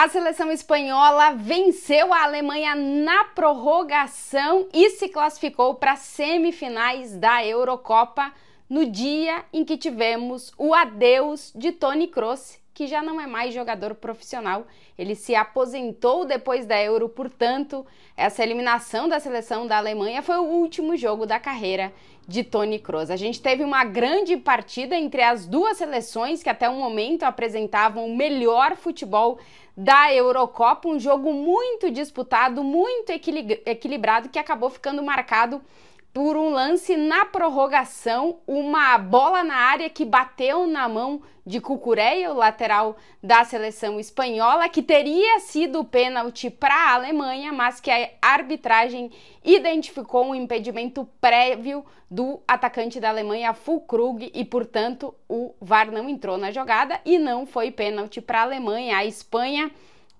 A seleção espanhola venceu a Alemanha na prorrogação e se classificou para as semifinais da Eurocopa no dia em que tivemos o adeus de Toni Kroos, que já não é mais jogador profissional. Ele se aposentou depois da Euro, portanto, essa eliminação da seleção da Alemanha foi o último jogo da carreira de Toni Kroos. A gente teve uma grande partida entre as duas seleções que até o momento apresentavam o melhor futebol da Eurocopa, um jogo muito disputado, muito equilibrado, que acabou ficando marcado por um lance na prorrogação, uma bola na área que bateu na mão de Cucurella, o lateral da seleção espanhola, que teria sido pênalti para a Alemanha, mas que a arbitragem identificou um impedimento prévio do atacante da Alemanha, Füllkrug, e, portanto, o VAR não entrou na jogada e não foi pênalti para a Alemanha. A Espanha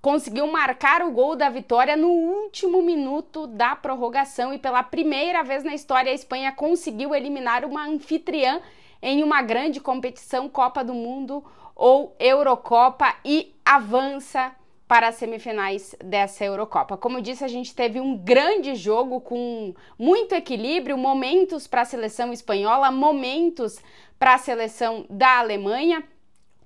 conseguiu marcar o gol da vitória no último minuto da prorrogação e pela primeira vez na história a Espanha conseguiu eliminar uma anfitriã em uma grande competição, Copa do Mundo ou Eurocopa, e avança para as semifinais dessa Eurocopa. Como eu disse, a gente teve um grande jogo com muito equilíbrio, momentos para a seleção espanhola, momentos para a seleção da Alemanha.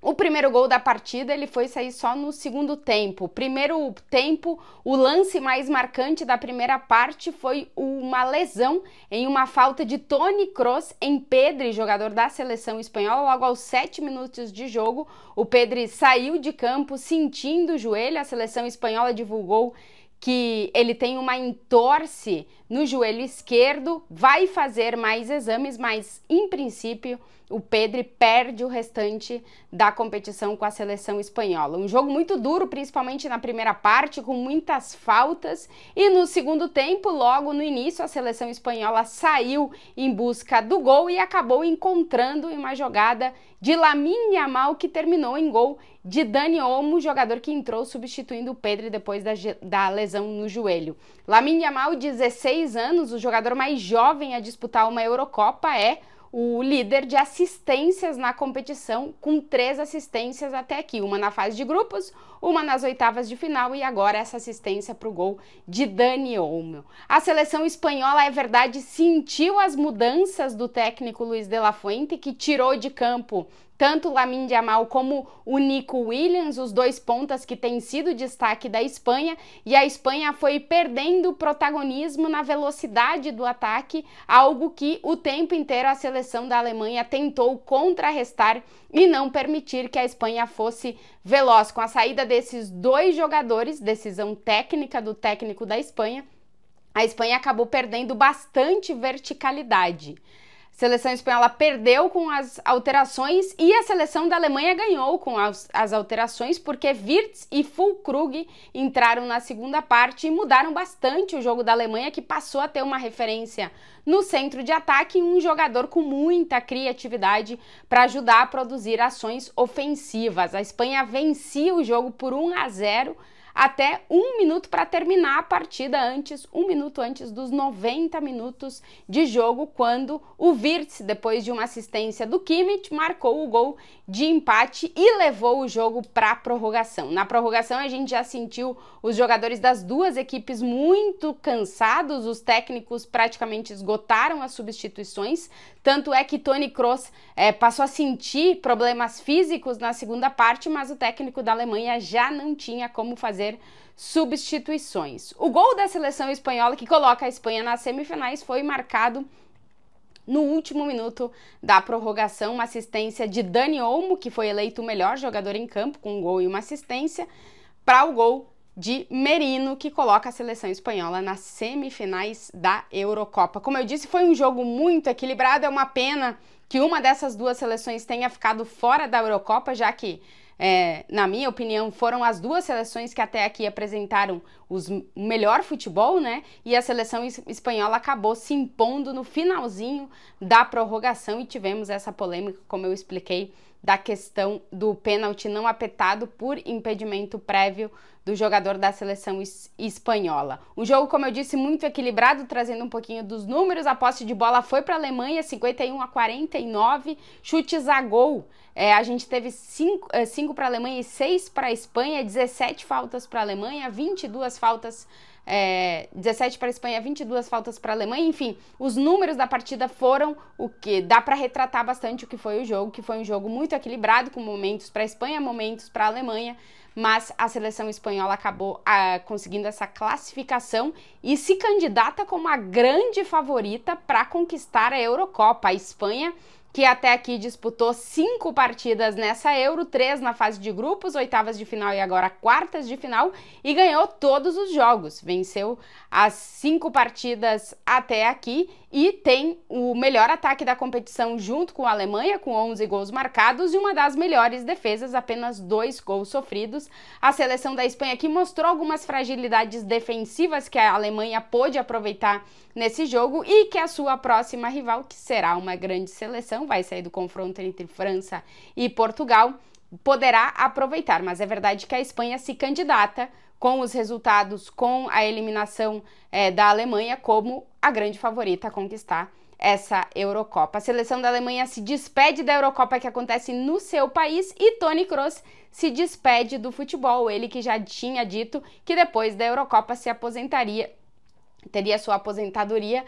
O primeiro gol da partida ele foi sair só no segundo tempo. Primeiro tempo, o lance mais marcante da primeira parte foi uma lesão em uma falta de Toni Kroos em Pedri, jogador da seleção espanhola. Logo aos 7 minutos de jogo, o Pedri saiu de campo sentindo o joelho. A seleção espanhola divulgou que ele tem uma entorse no joelho esquerdo, vai fazer mais exames, mas em princípio o Pedri perde o restante da competição com a seleção espanhola. Um jogo muito duro, principalmente na primeira parte, com muitas faltas, e no segundo tempo, logo no início, a seleção espanhola saiu em busca do gol e acabou encontrando uma jogada de Lamine Yamal, que terminou em gol de Dani Olmo, jogador que entrou substituindo o Pedri depois da lesão no joelho. Lamine Yamal, 16 anos, o jogador mais jovem a disputar uma Eurocopa, é o líder de assistências na competição, com 3 assistências até aqui, uma na fase de grupos, uma nas oitavas de final e agora essa assistência para o gol de Dani Olmo. A seleção espanhola, é verdade, sentiu as mudanças do técnico Luis de la Fuente, que tirou de campo tanto Lamine Yamal como o Nico Williams, os 2 pontas que têm sido destaque da Espanha, e a Espanha foi perdendo protagonismo na velocidade do ataque, algo que o tempo inteiro a seleção da Alemanha tentou contrarrestar e não permitir que a Espanha fosse veloz. Com a saída desses 2 jogadores, decisão técnica do técnico da Espanha, a Espanha acabou perdendo bastante verticalidade. A seleção espanhola perdeu com as alterações e a seleção da Alemanha ganhou com as alterações, porque Wirtz e Füllkrug entraram na segunda parte e mudaram bastante o jogo da Alemanha, que passou a ter uma referência no centro de ataque e um jogador com muita criatividade para ajudar a produzir ações ofensivas. A Espanha vencia o jogo por 1-0 até 1 minuto para terminar a partida, 1 minuto antes dos 90 minutos de jogo, quando o Wirtz, depois de uma assistência do Kimmich, marcou o gol de empate e levou o jogo para a prorrogação. Na prorrogação a gente já sentiu os jogadores das duas equipes muito cansados, os técnicos praticamente esgotaram as substituições, tanto é que Toni Kroos passou a sentir problemas físicos na segunda parte, mas o técnico da Alemanha já não tinha como fazer substituições. O gol da seleção espanhola, que coloca a Espanha nas semifinais, foi marcado no último minuto da prorrogação, uma assistência de Dani Olmo, que foi eleito o melhor jogador em campo, com um gol e uma assistência, para o gol de Merino, que coloca a seleção espanhola nas semifinais da Eurocopa. Como eu disse, foi um jogo muito equilibrado. É uma pena que uma dessas 2 seleções tenha ficado fora da Eurocopa, já que, na minha opinião, foram as 2 seleções que até aqui apresentaram o melhor futebol, né? E a seleção espanhola acabou se impondo no finalzinho da prorrogação e tivemos essa polêmica, como eu expliquei da questão do pênalti não apetado por impedimento prévio do jogador da seleção espanhola. Um jogo, como eu disse, muito equilibrado, trazendo um pouquinho dos números. A posse de bola foi para a Alemanha, 51-49, chutes a gol. A gente teve 5 para a Alemanha e 6 para a Espanha, 17 faltas para a Alemanha, 22 faltas 17 para a Espanha, 22 faltas para a Alemanha. Enfim, os números da partida foram o que dá para retratar bastante o que foi o jogo, que foi um jogo muito equilibrado, com momentos para a Espanha, momentos para a Alemanha, mas a seleção espanhola acabou conseguindo essa classificação e se candidata como a grande favorita para conquistar a Eurocopa. A Espanha, que até aqui disputou 5 partidas nessa Euro, 3 na fase de grupos, oitavas de final e agora quartas de final, e ganhou todos os jogos, venceu as 5 partidas até aqui e tem o melhor ataque da competição junto com a Alemanha, com 11 gols marcados e uma das melhores defesas, apenas 2 gols sofridos. A seleção da Espanha aqui mostrou algumas fragilidades defensivas que a Alemanha pôde aproveitar nesse jogo e que a sua próxima rival, que será uma grande seleção, vai sair do confronto entre França e Portugal, poderá aproveitar. Mas é verdade que a Espanha se candidata com os resultados, com a eliminação da Alemanha, como a grande favorita a conquistar essa Eurocopa. A seleção da Alemanha se despede da Eurocopa que acontece no seu país e Toni Kroos se despede do futebol. Ele que já tinha dito que depois da Eurocopa se aposentaria, teria sua aposentadoria,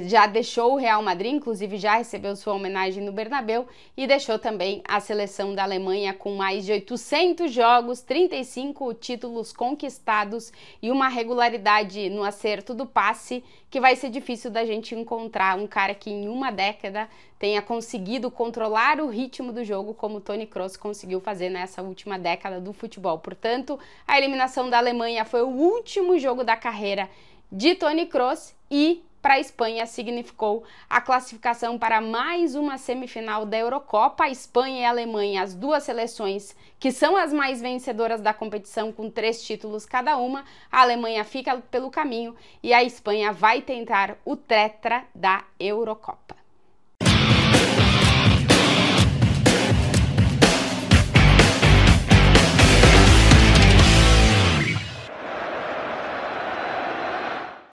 já deixou o Real Madrid, inclusive já recebeu sua homenagem no Bernabéu e deixou também a seleção da Alemanha com mais de 800 jogos, 35 títulos conquistados e uma regularidade no acerto do passe que vai ser difícil da gente encontrar um cara que em uma década tenha conseguido controlar o ritmo do jogo como Toni Kroos conseguiu fazer nessa última década do futebol. Portanto, a eliminação da Alemanha foi o último jogo da carreira de Toni Kroos e para a Espanha significou a classificação para mais uma semifinal da Eurocopa. A Espanha e a Alemanha, as duas seleções que são as mais vencedoras da competição com 3 títulos cada uma. A Alemanha fica pelo caminho e a Espanha vai tentar o tetra da Eurocopa.